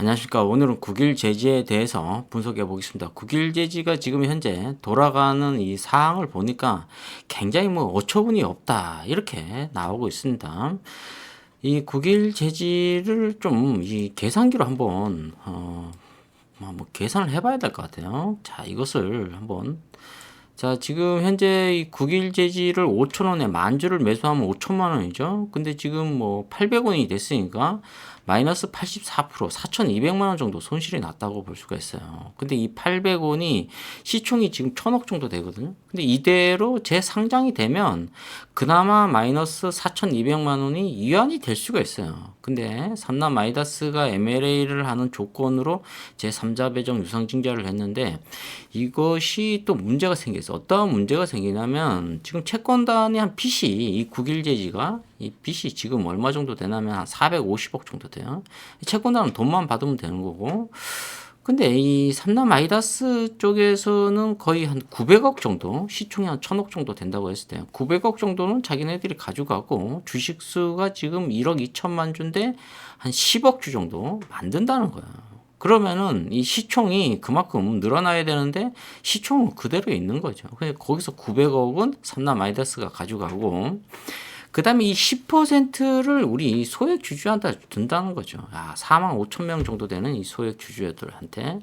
안녕하십니까. 오늘은 국일제지에 대해서 분석해 보겠습니다. 국일제지가 지금 현재 돌아가는 이 사항을 보니까 굉장히 어처구니 없다 이렇게 나오고 있습니다. 이 국일제지를 좀 이 계산기로 한번 계산을 해봐야 될 것 같아요. 자, 이것을 한번 지금 현재 이 국일제지를 5,000원에 만주를 매수하면 5천만 원이죠. 근데 지금 800원이 됐으니까 마이너스 84%, 4,200만 원 정도 손실이 났다고 볼 수가 있어요. 근데 이 800원이 시총이 지금 1,000억 정도 되거든요. 근데 이대로 재상장이 되면 그나마 마이너스 4,200만 원이 이완이 될 수가 있어요. 근데 삼남 마이다스가 MLA를 하는 조건으로 제3자 배정 유상증자를 했는데 이것이 또 문제가 생겼어요. 어떤 문제가 생기냐면 지금 채권단이 한 빚이 이 국일제지가 이 빚이 지금 얼마 정도 되냐면 한 450억 정도 돼요. 채권단은 돈만 받으면 되는 거고. 근데 이 삼남 아이다스 쪽에서는 거의 한 900억 정도, 시총이 한 1,000억 정도 된다고 했을 때 900억 정도는 자기네들이 가져가고 주식수가 지금 1억 2천만 주인데 한 10억 주 정도 만든다는 거야. 그러면은 이 시총이 그만큼 늘어나야 되는데 시총은 그대로 있는 거죠. 그래서 거기서 900억은 삼남 아이다스가 가져가고 그 다음에 이 10%를 우리 소액 주주한테 든다는 거죠. 4만 5천 명 정도 되는 이 소액 주주들한테.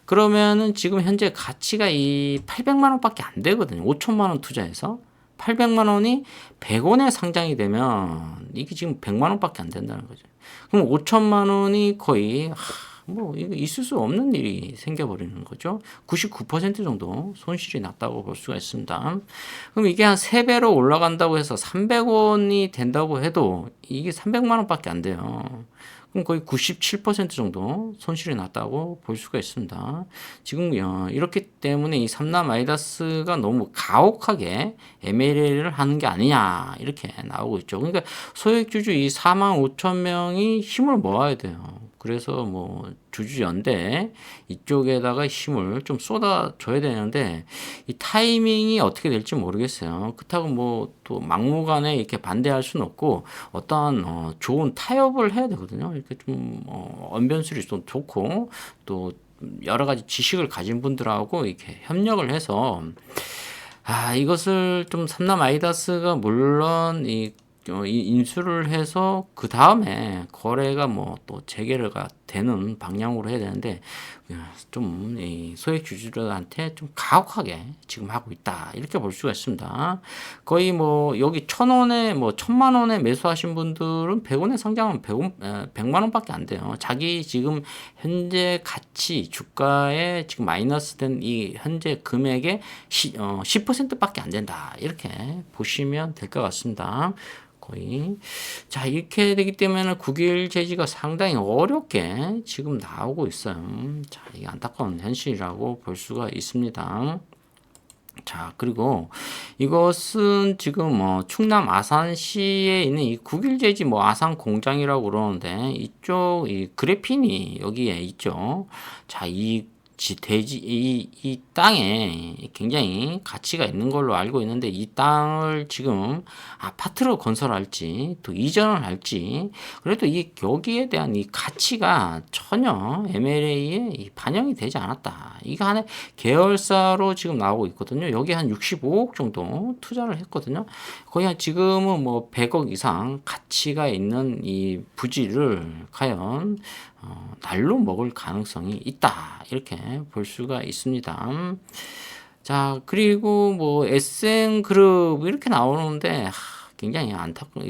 그러면은 지금 현재 가치가 이 800만 원밖에 안 되거든요. 5천만 원 투자해서. 800만 원이 100원에 상장이 되면 이게 지금 100만 원밖에 안 된다는 거죠. 그럼 5천만 원이 거의 이거 있을 수 없는 일이 생겨버리는 거죠. 99% 정도 손실이 났다고 볼 수가 있습니다. 그럼 이게 한 3배로 올라간다고 해서 300원이 된다고 해도 이게 300만 원밖에 안 돼요. 그럼 거의 97% 정도 손실이 났다고 볼 수가 있습니다. 지금 이렇기 때문에 이 삼남 아이다스가 너무 가혹하게 MLA를 하는 게 아니냐 이렇게 나오고 있죠. 그러니까 소액주주 이 4만 5천 명이 힘을 모아야 돼요. 그래서 주주연대 이쪽에다가 힘을 좀 쏟아줘야 되는데 이 타이밍이 어떻게 될지 모르겠어요. 그렇다고 또 막무가내 이렇게 반대할 수는 없고 어떠한 좋은 타협을 해야 되거든요. 이렇게 좀 언변술이 좀 좋고 또 여러 가지 지식을 가진 분들하고 이렇게 협력을 해서 이것을 좀 삼남 아이다스가 물론 이 인수를 해서 그 다음에 거래가 또 재개가 되는 방향으로 해야 되는데 좀 소액 주주들한테 좀 가혹하게 지금 하고 있다 이렇게 볼 수가 있습니다. 거의 여기 1,000원에 1,000만 원에 매수하신 분들은 100원에 상장하면 100만 원밖에 안 돼요. 자기 지금 현재 가치 주가에 지금 마이너스 된 이 현재 금액의 10%밖에 안 된다 이렇게 보시면 될 것 같습니다. 거의. 자, 이렇게 되기 때문에 국일제지가 상당히 어렵게 지금 나오고 있어요. 자, 이게 안타까운 현실이라고 볼 수가 있습니다. 자, 그리고 이것은 지금 충남 아산시에 있는 이 국일제지 아산 공장이라고 그러는데 이쪽 이 그래핀이 여기에 있죠. 자, 이 땅에 굉장히 가치가 있는 걸로 알고 있는데 이 땅을 지금 아파트로 건설할지 또 이전을 할지 그래도 여기에 대한 이 가치가 전혀 MLA에 반영이 되지 않았다. 이거 하나의 계열사로 지금 나오고 있거든요. 여기 한 65억 정도 투자를 했거든요. 거의 지금은 100억 이상 가치가 있는 이 부지를 과연 날로 먹을 가능성이 있다 이렇게 볼 수가 있습니다. 자, 그리고 SN그룹 이렇게 나오는데 굉장히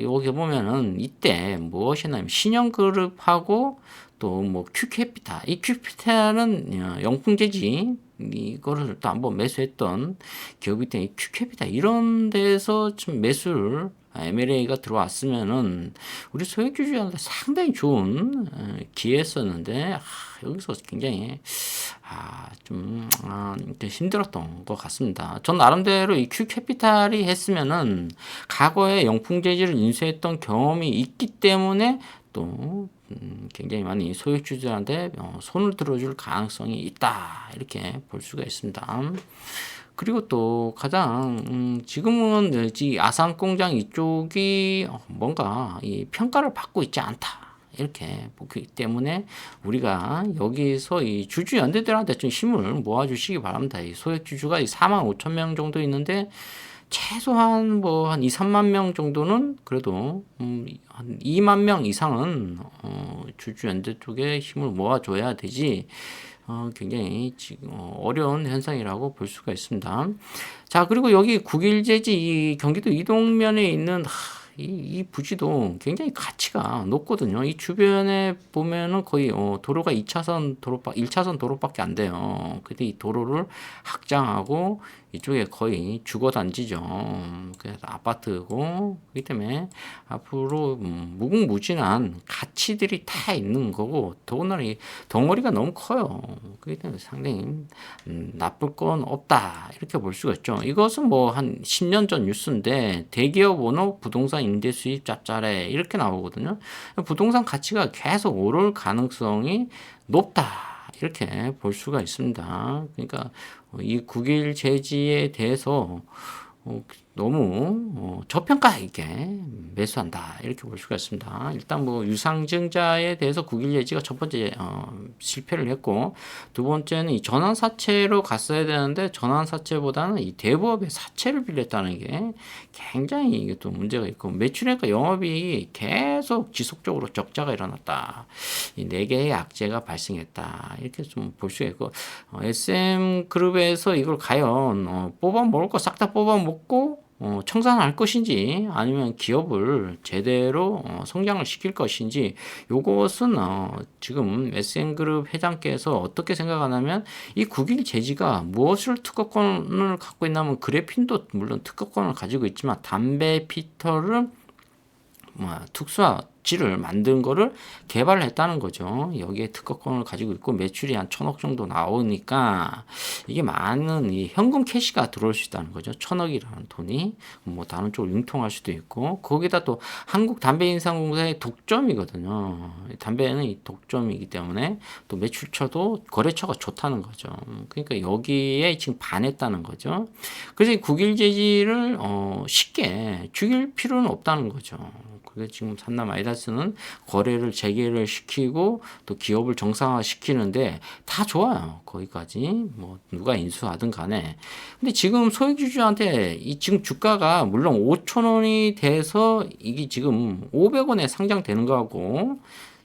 여기 보면은 이때 무엇이냐면 신영그룹하고 또 큐캐피탈 이 큐캐피탈은 영풍제지 이거를 또 한번 매수했던 기업이 때문에 큐캐피탈 이런 데서 좀 매수를 MLA가 들어왔으면은 우리 소액주주한테 상당히 좋은 기회였었는데 여기서 굉장히 좀 힘들었던 것 같습니다. 전 나름대로 이 Q캐피탈이 했으면은 과거에 영풍제지를 인수했던 경험이 있기 때문에 또 굉장히 많이 소액주주한테 손을 들어줄 가능성이 있다 이렇게 볼 수가 있습니다. 그리고 또 가장 지금은 이 아산공장 이쪽이 뭔가 이 평가를 받고 있지 않다 이렇게 보기 때문에 우리가 여기서 이 주주 연대들한테 좀 힘을 모아주시기 바랍니다. 이 소액 주주가 4만 5천 명 정도 있는데 최소한 뭐 한 2, 3만 명 정도는 그래도 한 2만 명 이상은 주주 연대 쪽에 힘을 모아줘야 되지. 굉장히 지금 어려운 현상이라고 볼 수가 있습니다. 자, 그리고 여기 국일제지 이 경기도 이동면에 있는 이 부지도 굉장히 가치가 높거든요. 이 주변에 보면은 거의 도로가 2차선 도로밖 1차선 도로밖에 안 돼요. 근데 이 도로를 확장하고 이쪽에 거의 주거 단지죠. 그래서 아파트고 그렇기 때문에 앞으로 무궁무진한 가치들이 다 있는 거고 더군다나 이 덩어리가 너무 커요. 그렇기 때문에 상당히 나쁠 건 없다 이렇게 볼 수가 있죠. 이것은 뭐 한 10년 전 뉴스인데 대기업 오너 부동산 임대 수입 짭짤해 이렇게 나오거든요. 부동산 가치가 계속 오를 가능성이 높다. 이렇게 볼 수가 있습니다. 그러니까 이 국일 제지에 대해서 너무 저평가 있게 매수한다 이렇게 볼 수가 있습니다. 일단 뭐 유상증자에 대해서 국일 제지가 첫 번째 실패를 했고 두 번째는 이 전환 사채로 갔어야 되는데 전환 사채보다는 이 대부업의 사채를 빌렸다는 게 굉장히 이게 또 문제가 있고 매출액과 영업이익이 계속 지속적으로 적자가 일어났다. 이 4개의 악재가 발생했다 이렇게 좀 볼 수가 있고 SM 그룹에서 이걸 과연 뽑아 먹을 거 싹 다 뽑아 먹고 청산할 것인지 아니면 기업을 제대로 성장을 시킬 것인지 요것은 지금 SM그룹 회장께서 어떻게 생각하냐면 이 국일 제지가 무엇을 특허권을 갖고 있냐면 그래핀도 물론 특허권을 가지고 있지만 담배 피터를 특수화지를 만든 거를 개발을 했다는 거죠. 여기에 특허권을 가지고 있고 매출이 한 1,000억 정도 나오니까 이게 많은 이 현금 캐시가 들어올 수 있다는 거죠. 1,000억이라는 돈이 뭐 다른 쪽으로 융통할 수도 있고 거기다 또 한국 담배인상공사의 독점이거든요. 담배는 이 독점이기 때문에 또 매출처도 거래처가 좋다는 거죠. 그러니까 여기에 지금 반했다는 거죠. 그래서 이 국일 제지를 쉽게 죽일 필요는 없다는 거죠. 그게 지금 산남 아이다스는 거래를 재개를 시키고 또 기업을 정상화 시키는데 다 좋아요. 거기까지 뭐 누가 인수하든 간에. 근데 지금 소액주주한테 이 지금 주가가 물론 5,000원이 돼서 이게 지금 500원에 상장되는 거하고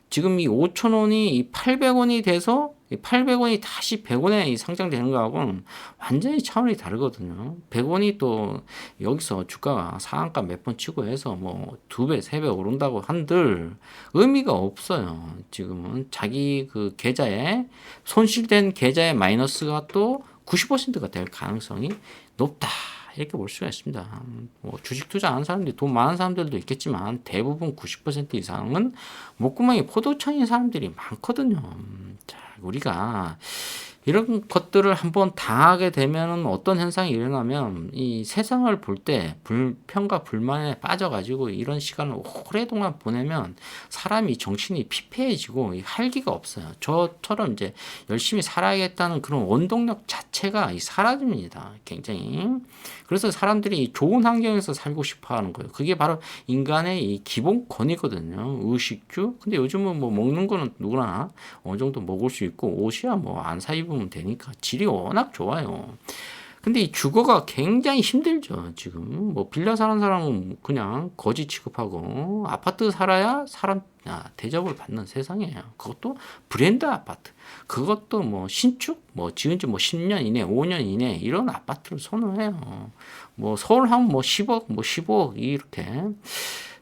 지금 이 5,000원이 이 800원이 돼서 이 800원이 다시 100원에 상장되는 거하고는 완전히 차원이 다르거든요. 100원이 또 여기서 주가가 상한가 몇 번 치고 해서 뭐 2배, 3배 오른다고 한들 의미가 없어요. 지금은 자기 그 계좌에 손실된 계좌의 마이너스가 또 90%가 될 가능성이 높다. 이렇게 볼 수가 있습니다. 뭐 주식 투자하는 사람들이 돈 많은 사람들도 있겠지만 대부분 90% 이상은 목구멍이 포도청인 사람들이 많거든요. 자, 우리가 이런 것들을 한번 당하게 되면 어떤 현상이 일어나면 이 세상을 볼 때 불평과 불만에 빠져가지고 이런 시간을 오랫동안 보내면 사람이 정신이 피폐해지고 활기가 없어요. 저처럼 이제 열심히 살아야겠다는 그런 원동력 자체가 사라집니다. 굉장히. 그래서 사람들이 좋은 환경에서 살고 싶어 하는 거예요. 그게 바로 인간의 이 기본권이거든요. 의식주. 근데 요즘은 뭐 먹는 거는 누구나 어느 정도 먹을 수 있고 옷이야 뭐 안 사 입으면 되니까 질이 워낙 좋아요. 근데 이 주거가 굉장히 힘들죠. 지금 뭐 빌라 사는 사람은 그냥 거지 취급하고 아파트 살아야 사람 대접을 받는 세상이에요. 그것도 브랜드 아파트. 그것도 뭐 신축 뭐 지은 지 뭐 10년 이내, 5년 이내 이런 아파트를 선호해요. 뭐 서울 하면 뭐 10억, 뭐 15억 이렇게.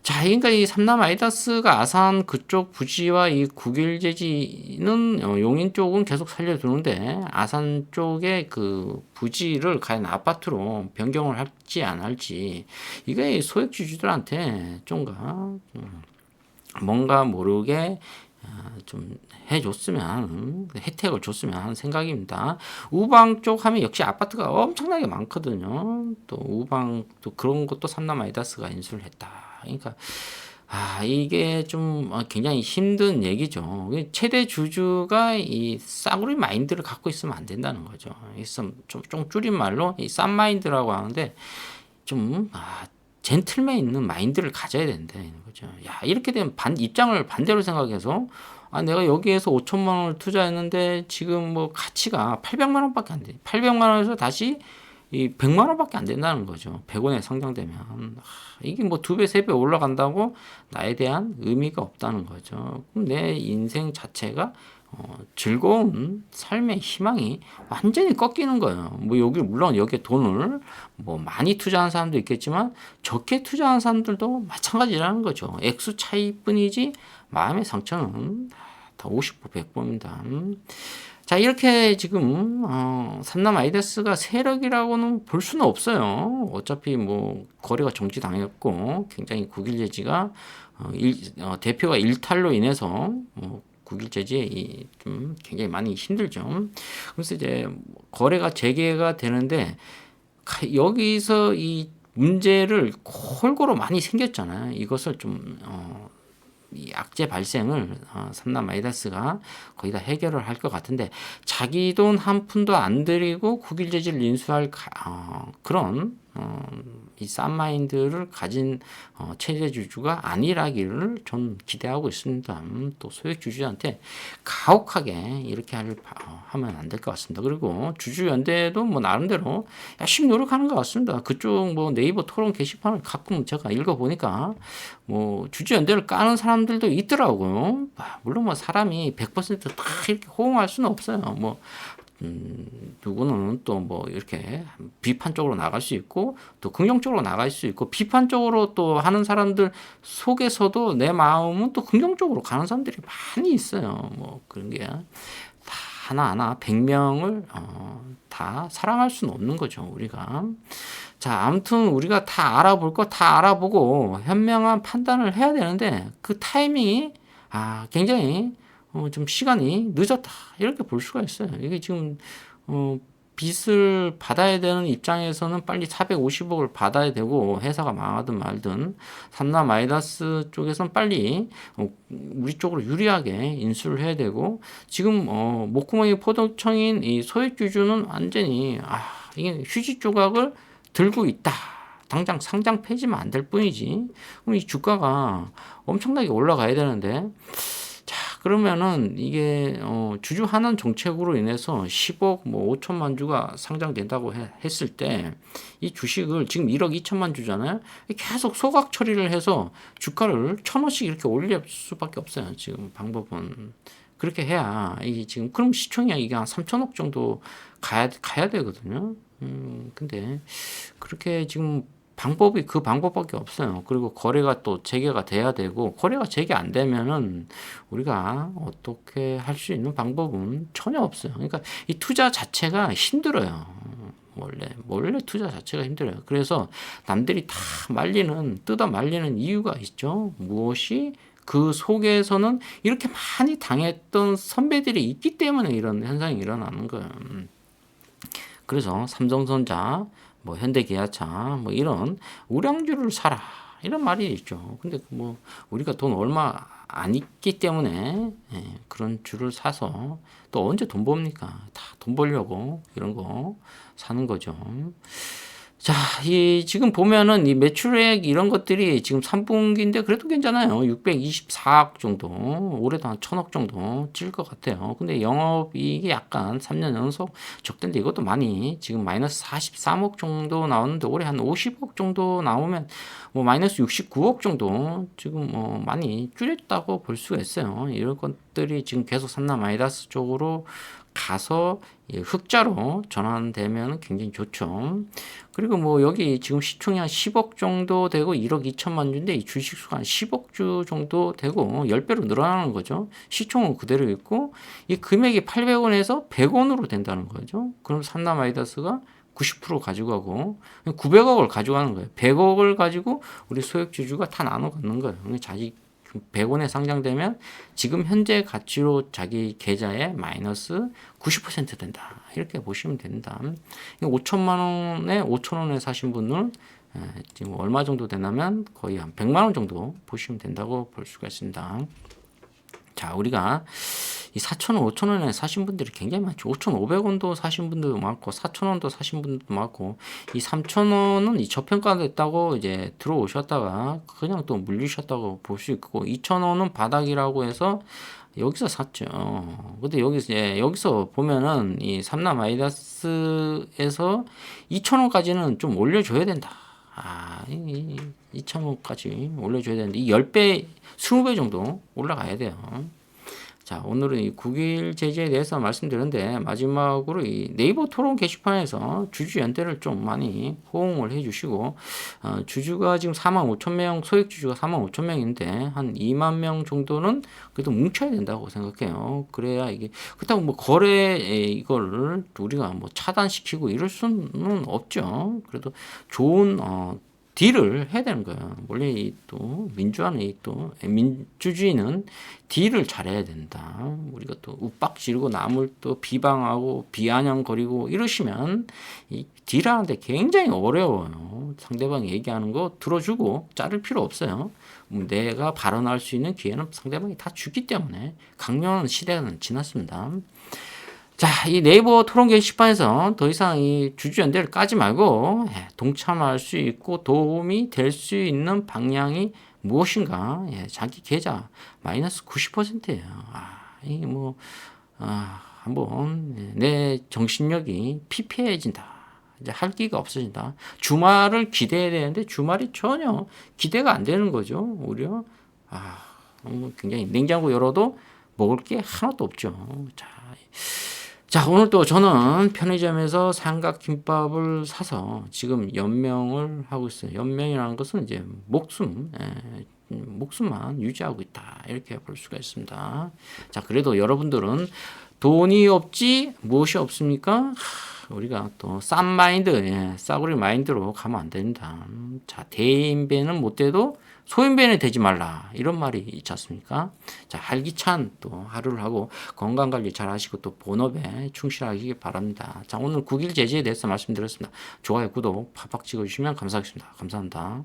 자, 그러니까 이 삼남 아이다스가 아산 그쪽 부지와 이 국일제지는 용인 쪽은 계속 살려두는데 아산 쪽의 그 부지를 과연 아파트로 변경을 할지 안 할지 이게 소액주주들한테 좀가 뭔가 모르게 좀 해줬으면 혜택을 줬으면 하는 생각입니다. 우방 쪽 하면 역시 아파트가 엄청나게 많거든요. 또 우방 또 그런 것도 삼남 아이다스가 인수를 했다. 그러니까 이게 좀 굉장히 힘든 얘기죠. 최대 주주가 이 싸구리 마인드를 갖고 있으면 안 된다는 거죠. 좀 줄인 말로 이 싼 마인드라고 하는데 좀 젠틀맨 있는 마인드를 가져야 된다는 거죠. 야, 이렇게 되면 입장을 반대로 생각해서 내가 여기에서 5천만 원을 투자했는데 지금 뭐 가치가 800만 원밖에 안 돼. 800만 원에서 다시 이 100만 원밖에 안 된다는 거죠. 100원에 상장되면. 이게 뭐 2배, 3배 올라간다고 나에 대한 의미가 없다는 거죠. 그럼 내 인생 자체가 즐거운 삶의 희망이 완전히 꺾이는 거예요. 뭐 물론 여기에 돈을 뭐 많이 투자한 사람도 있겠지만 적게 투자한 사람들도 마찬가지라는 거죠. 액수 차이뿐이지 마음의 상처는 다 50보 100보입니다. 자, 이렇게 지금 삼남 아이다스가 세력이라고는 볼 수는 없어요. 어차피 뭐 거래가 정지당했고 굉장히 국일제지가 대표가 일탈로 인해서 국일제지에 좀 굉장히 많이 힘들죠. 그래서 이제 거래가 재개가 되는데 여기서 이 문제를 골고루 많이 생겼잖아요. 이것을 좀 이 악재 발생을 삼남 아이다스가 거의 다 해결을 할 것 같은데 자기 돈 한 푼도 안 들이고 국일제지를 인수할 그런 이 싼 마인드를 가진 체제주주가 아니라기를 전 기대하고 있습니다. 또 소액주주한테 가혹하게 이렇게 하면 안 될 것 같습니다. 그리고 주주연대도 뭐 나름대로 열심히 노력하는 것 같습니다. 그쪽 뭐 네이버 토론 게시판을 가끔 제가 읽어보니까 뭐 주주연대를 까는 사람들도 있더라고요. 물론 뭐 사람이 100%다 이렇게 호응할 수는 없어요. 뭐 누구는 또 뭐 이렇게 비판 쪽으로 나갈 수 있고 또 긍정적으로 나갈 수 있고 비판적으로 또 하는 사람들 속에서도 내 마음은 또 긍정적으로 가는 사람들이 많이 있어요. 뭐 그런 게 다 하나하나 100명을 다 사랑할 수는 없는 거죠, 우리가. 자, 아무튼 우리가 다 알아볼 거 다 알아보고 현명한 판단을 해야 되는데 그 타이밍이 굉장히 좀 시간이 늦었다 이렇게 볼 수가 있어요. 이게 지금 빚을 받아야 되는 입장에서는 빨리 450억을 받아야 되고 회사가 망하든 말든 삼남 아이다스 쪽에서는 빨리 우리 쪽으로 유리하게 인수를 해야 되고 지금 목구멍이 포도청인 이 소액주주는 완전히 이게 휴지 조각을 들고 있다. 당장 상장 폐지만 안 될 뿐이지. 그럼 이 주가가 엄청나게 올라가야 되는데 그러면은 이게 주주환원 정책으로 인해서 10억 뭐 5천만 주가 상장된다고 했을 때 이 주식을 지금 1억 2천만 주잖아요. 계속 소각 처리를 해서 주가를 1,000원씩 이렇게 올릴 수밖에 없어요. 지금 방법은 그렇게 해야 이게 지금 그럼 시총이 이게 한 3천억 정도 가야 되거든요. 근데 그렇게 지금 방법이 그 방법밖에 없어요. 그리고 거래가 또 재개가 돼야 되고 거래가 재개 안 되면은 우리가 어떻게 할 수 있는 방법은 전혀 없어요. 그러니까 이 투자 자체가 힘들어요. 원래 투자 자체가 힘들어요. 그래서 남들이 다 뜯어 말리는 이유가 있죠. 무엇이 그 속에서는 이렇게 많이 당했던 선배들이 있기 때문에 이런 현상이 일어나는 거예요. 그래서 삼성전자 뭐 현대기아차 뭐 이런 우량주를 사라 이런 말이 있죠. 근데 뭐 우리가 돈 얼마 안 있기 때문에 그런 주를 사서 또 언제 돈 법니까? 다 돈 벌려고 이런 거 사는 거죠. 자, 지금 보면은 이 매출액 이런 것들이 지금 3분기인데 그래도 괜찮아요. 624억 정도, 올해도 한 1,000억 정도 찔 것 같아요. 근데 영업이익이 약간 3년 연속 적대인데 이것도 많이 지금 마이너스 43억 정도 나오는데 올해 한 50억 정도 나오면 뭐 마이너스 69억 정도 지금 많이 줄였다고 볼 수가 있어요. 이런 것들이 지금 계속 삼남 아이다스 쪽으로 가서 흑자로 전환되면 굉장히 좋죠. 그리고 뭐 여기 지금 시총이 한 10억 정도 되고 1억 2천만 주인데 이 주식수가 한 10억 주 정도 되고 10배로 늘어나는 거죠. 시총은 그대로 있고 이 금액이 800원에서 100원으로 된다는 거죠. 그럼 삼남 아이다스가 90% 가져가고 900억을 가져가는 거예요. 100억을 가지고 우리 소액주주가 다 나눠 갖는 거예요. 자기 100원에 상장되면 지금 현재 가치로 자기 계좌에 마이너스 90% 된다. 이렇게 보시면 된다. 5천만 원에 5천 원에 사신 분은 지금 얼마 정도 되냐면 거의 한 100만 원 정도 보시면 된다고 볼 수가 있습니다. 자, 우리가 이 4,000원, 5,000원에 사신 분들이 굉장히 많죠. 5,500원도 사신 분들도 많고 4,000원도 사신 분들도 많고 이 3,000원은 이 저평가됐다고 이제 들어오셨다가 그냥 또 물리셨다고 볼 수 있고 2,000원은 바닥이라고 해서 여기서 샀죠. 근데 여기서 보면은 이 삼남 아이다스에서 2,000원까지는 좀 올려줘야 된다. 2,000원까지 올려줘야 되는데 이 10배, 20배 정도 올라가야 돼요. 자, 오늘은 이 국일 제재에 대해서 말씀드렸는데 마지막으로 이 네이버 토론 게시판에서 주주 연대를 좀 많이 호응을 해주시고 주주가 지금 45,000명, 소액 주주가 45,000명인데 한 2만 명 정도는 그래도 뭉쳐야 된다고 생각해요. 그래야 이게 그렇다고 뭐 거래 이거를 우리가 뭐 차단시키고 이럴 수는 없죠. 그래도 좋은 딜을 해야 되는 거예요. 원래 이 또 민주화는 이 또 민주주의는 딜을 잘해야 된다. 우리가 또 윽박 지르고 남을 또 비방하고 비아냥거리고 이러시면 이 딜하는데 굉장히 어려워요. 상대방이 얘기하는 거 들어주고 자를 필요 없어요. 내가 발언할 수 있는 기회는 상대방이 다 주기 때문에 강요하는 시대는 지났습니다. 자, 이 네이버 토론 게시판에서 더 이상 이 주주연대를 까지 말고 동참할 수 있고 도움이 될 수 있는 방향이 무엇인가? 자기 계좌 마이너스 90%예요. 이 뭐, 한번 내 정신력이 피폐해진다. 이제 할 기가 없어진다. 주말을 기대해야 되는데 주말이 전혀 기대가 안 되는 거죠. 오히려 굉장히 냉장고 열어도 먹을 게 하나도 없죠. 자, 오늘 또 저는 편의점에서 삼각김밥을 사서 지금 연명을 하고 있어요. 연명이라는 것은 이제 목숨만 유지하고 있다. 이렇게 볼 수가 있습니다. 자, 그래도 여러분들은 돈이 없지 무엇이 없습니까? 우리가 또 싼 마인드, 싸구려 마인드로 가면 안 된다. 자, 대인배는 못 돼도 소인배는 되지 말라. 이런 말이 있지 않습니까? 자, 활기찬 또 하루를 하고 건강관리 잘 하시고 또 본업에 충실하시기 바랍니다. 자, 오늘 9일 제재에 대해서 말씀드렸습니다. 좋아요, 구독 팍팍 찍어주시면 감사하겠습니다. 감사합니다.